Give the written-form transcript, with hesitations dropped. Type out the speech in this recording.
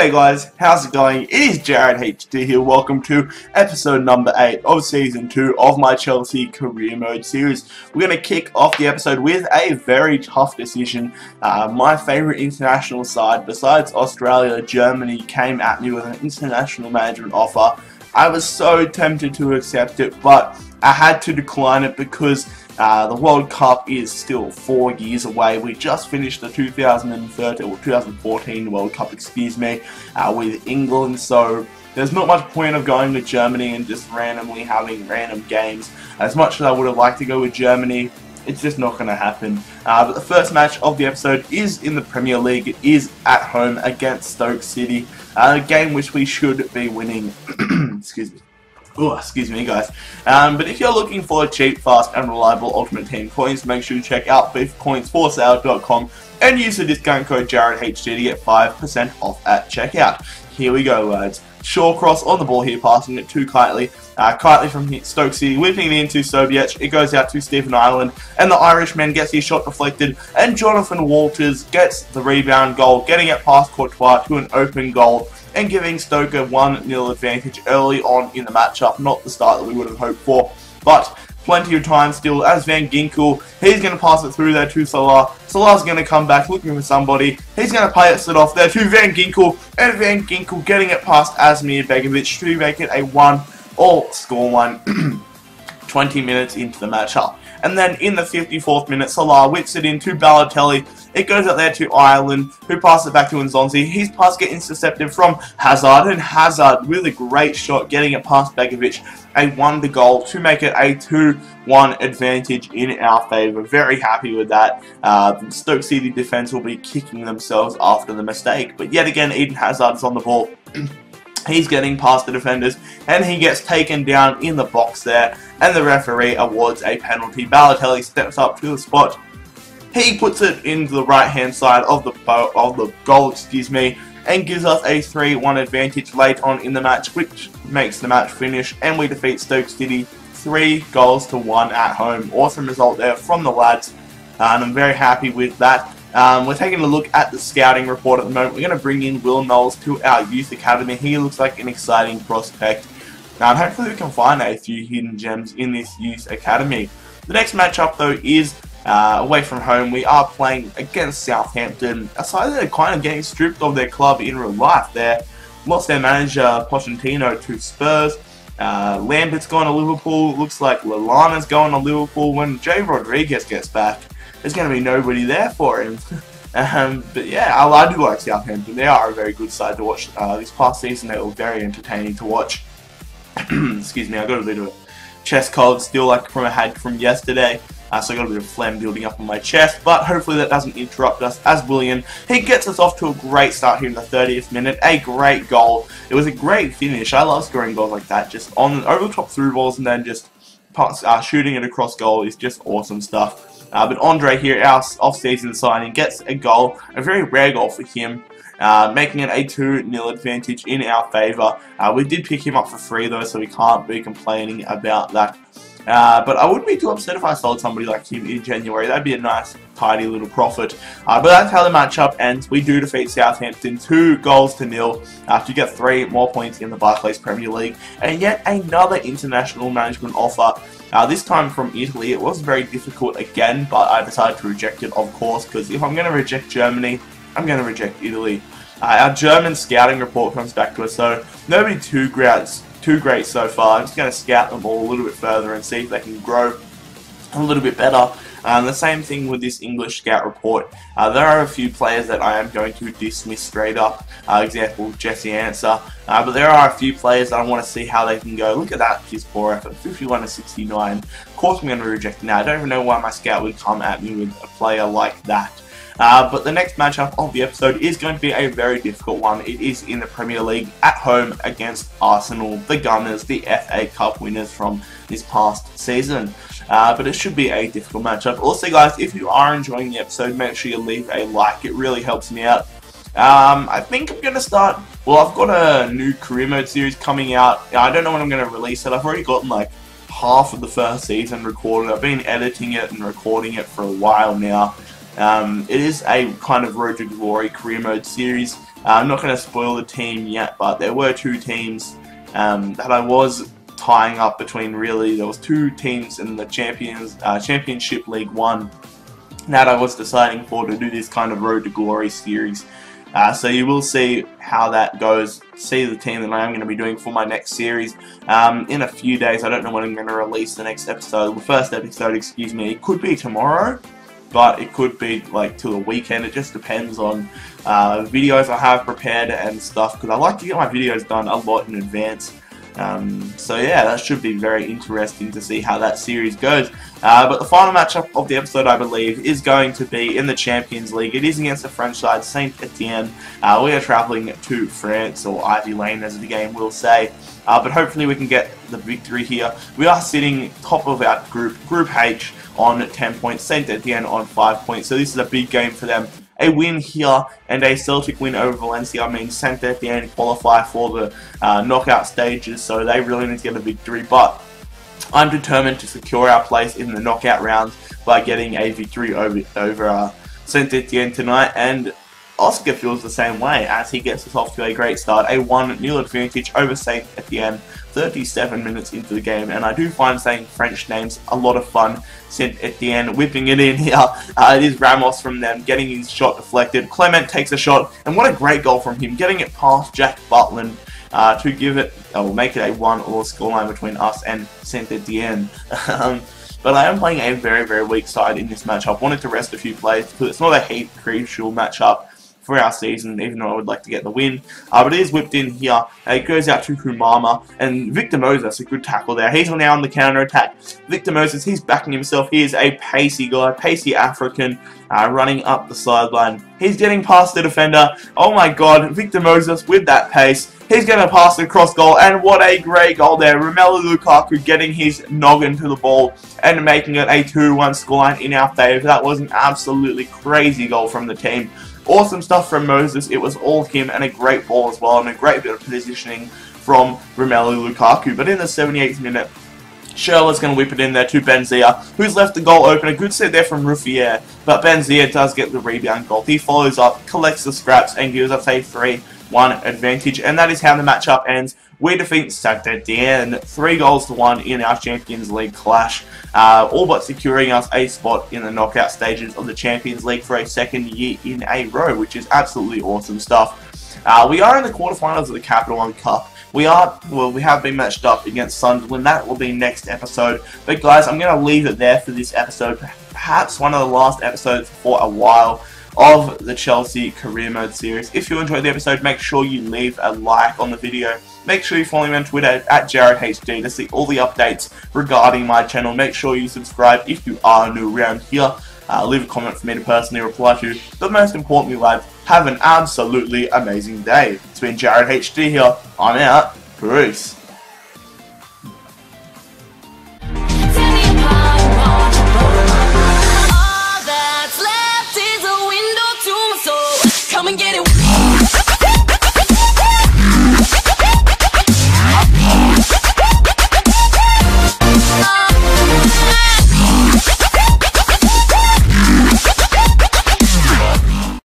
G'day guys, how's it going? It is Jared HD here. Welcome to episode number 8 of season 2 of my Chelsea career mode series. We're going to kick off the episode with a very tough decision. My favourite international side besides Australia, Germany, came at me with an international management offer. I was so tempted to accept it, but I had to decline it because the World Cup is still 4 years away. We just finished the 2014 World Cup, with England, so there's not much point of going with Germany and just randomly having random games. As much as I would have liked to go with Germany, it's just not going to happen. But the first match of the episode is in the Premier League. It is at home against Stoke City, a game which we should be winning. Excuse me. Oh, excuse me guys. But if you're looking for cheap, fast and reliable Ultimate Team coins, make sure you check out beefcoinsforsale.com and use the discount code JaredHD to get 5% off at checkout. Here we go, lads. Shawcross on the ball here, passing it to Kitely. Kitely from Stoke City, whipping it into Sobiech. It goes out to Stephen Ireland, and the Irishman gets his shot deflected, and Jonathan Walters gets the rebound goal, getting it past Courtois to an open goal, and giving Stoke a 1-0 advantage early on in the matchup. Not the start that we would have hoped for, but plenty of time still as Van Ginkel, he's going to pass it through there to Salah. Salah's going to come back looking for somebody. He's going to play it off there to Van Ginkel, and Van Ginkel getting it past Asmir Begovic to make it a 1-all score one 20 minutes into the matchup. And then in the 54th minute, Salah whips it into Balotelli. It goes up there to Ireland, who passes it back to Nzonzi. His pass gets intercepted from Hazard, and Hazard with a great shot, getting it past Begovic, a 1-goal to make it a 2-1 advantage in our favour. Very happy with that. Stoke City defence will be kicking themselves after the mistake. But yet again, Eden Hazard is on the ball. He's getting past the defenders, and he gets taken down in the box there, and the referee awards a penalty. Balotelli steps up to the spot. He puts it into the right-hand side of the goal, and gives us a 3-1 advantage late on in the match, which makes the match finish, and we defeat Stoke City 3-1 at home. Awesome result there from the lads, and I'm very happy with that. We're taking a look at the scouting report at the moment. We're going to bring in Will Knowles to our youth academy. He looks like an exciting prospect, and hopefully we can find a few hidden gems in this youth academy. The next matchup though is away from home. We are playing against Southampton, a side that are kind of getting stripped of their club in real life there. Lost their manager Pochettino to Spurs. Lambert's gone to Liverpool. Looks like Lallana's going to Liverpool. When Jay Rodriguez gets back, there's going to be nobody there for him. But yeah, I do like Southampton. They are a very good side to watch. This past season they were very entertaining to watch. Excuse me, I got a bit of a chest cold still, like from yesterday. So I got a bit of phlegm building up on my chest, but hopefully that doesn't interrupt us as Willian. He gets us off to a great start here in the 30th minute. A great goal. It was a great finish. I love scoring goals like that, just on over the top through balls and then just shooting it across goal is just awesome stuff. But Andre here, our off-season signing, gets a goal, a very rare goal for him, making it a 2-0 advantage in our favour. We did pick him up for free though, so we can't be complaining about that. But I wouldn't be too upset if I sold somebody like him in January. That'd be a nice, tidy little profit. But that's how the matchup ends. We do defeat Southampton 2-0 to get 3 more points in the Barclays Premier League. And yet another international management offer. This time from Italy. It was very difficult again, but I decided to reject it, of course, because if I'm going to reject Germany, I'm going to reject Italy. Our German scouting report comes back to us, so nobody too great so far. I'm just going to scout them all a little bit further and see if they can grow a little bit better. The same thing with this English scout report. There are a few players that I am going to dismiss straight up. Example, Jesse Ansah. But there are a few players that I want to see how they can go. Look at that, his poor effort, 51-69. Of course I'm going to reject it now. I don't even know why my scout would come at me with a player like that. But the next matchup of the episode is going to be a very difficult one. It is in the Premier League at home against Arsenal, the Gunners, the FA Cup winners from this past season. But it should be a difficult matchup. Also guys, if you are enjoying the episode, make sure you leave a like. It really helps me out. I think I'm going to start, well, I've got a new career mode series coming out. I don't know when I'm going to release it. I've already gotten like half of the first season recorded. I've been editing it and recording it for a while now. It is a kind of Road to Glory career mode series. I'm not going to spoil the team yet, but there were two teams that I was tying up between. Really, there was two teams in the Championship League 1 that I was deciding for to do this kind of Road to Glory series. So you will see how that goes, see the team that I am going to be doing for my next series in a few days. I don't know when I'm going to release the next episode, the first episode, excuse me. It could be tomorrow, but it could be like to the weekend. It just depends on videos I have prepared and stuff, because I like to get my videos done a lot in advance. So yeah, that should be very interesting to see how that series goes. But the final matchup of the episode, I believe, is going to be in the Champions League. It is against the French side, Saint Etienne. We are travelling to France, or Ivy Lane as the game will say. But hopefully we can get the victory here. We are sitting top of our Group H, on 10 points, Saint Etienne on 5 points. So this is a big game for them. A win here and a Celtic win over Valencia means Saint Etienne qualify for the knockout stages, so they really need to get a victory. But I'm determined to secure our place in the knockout rounds by getting a victory over Saint Etienne tonight, and Oscar feels the same way as he gets us off to a great start. A 1-0 advantage over Saint Etienne, 37 minutes into the game, and I do find saying French names a lot of fun. Saint Etienne whipping it in here. It is Ramos from them, getting his shot deflected. Clement takes a shot, and what a great goal from him, getting it past Jack Butland to give it, make it a 1-1 scoreline between us and Saint Etienne. But I am playing a very, very weak side in this matchup. Wanted to rest a few players because it's not a heap crucial matchup for our season, even though I would like to get the win. But it is whipped in here. It goes out to Humama, and Victor Moses, a good tackle there. He's now on the counter-attack. Victor Moses, he's backing himself. He is a pacey guy, pacey African, running up the sideline. He's getting past the defender. Oh my god, Victor Moses with that pace. He's going to pass the cross goal, and what a great goal there. Romelu Lukaku getting his noggin to the ball and making it a 2-1 scoreline in our favour. That was an absolutely crazy goal from the team. Awesome stuff from Moses. It was all him, and a great ball as well, and a great bit of positioning from Romelu Lukaku. But in the 78th minute, Schürrle's going to whip it in there to Benzia, who's left the goal open. A good set there from Ruffier, but Benzia does get the rebound goal. He follows up, collects the scraps, and gives us a 3-1 advantage, and that is how the matchup ends. We defeat Saint Etienne 3-1 in our Champions League clash, all but securing us a spot in the knockout stages of the Champions League for a second year in a row, which is absolutely awesome stuff. We are in the quarterfinals of the Capital One Cup. We have been matched up against Sunderland. That will be next episode. But guys, I'm going to leave it there for this episode. Perhaps one of the last episodes for a while of the Chelsea Career Mode series. If you enjoyed the episode, make sure you leave a like on the video. Make sure you follow me on Twitter at JaredHD to see all the updates regarding my channel. Make sure you subscribe if you are new around here. Leave a comment for me to personally reply to. But most importantly, lads, have an absolutely amazing day. It's been JaredHD here. I'm out. Peace. Come and get it.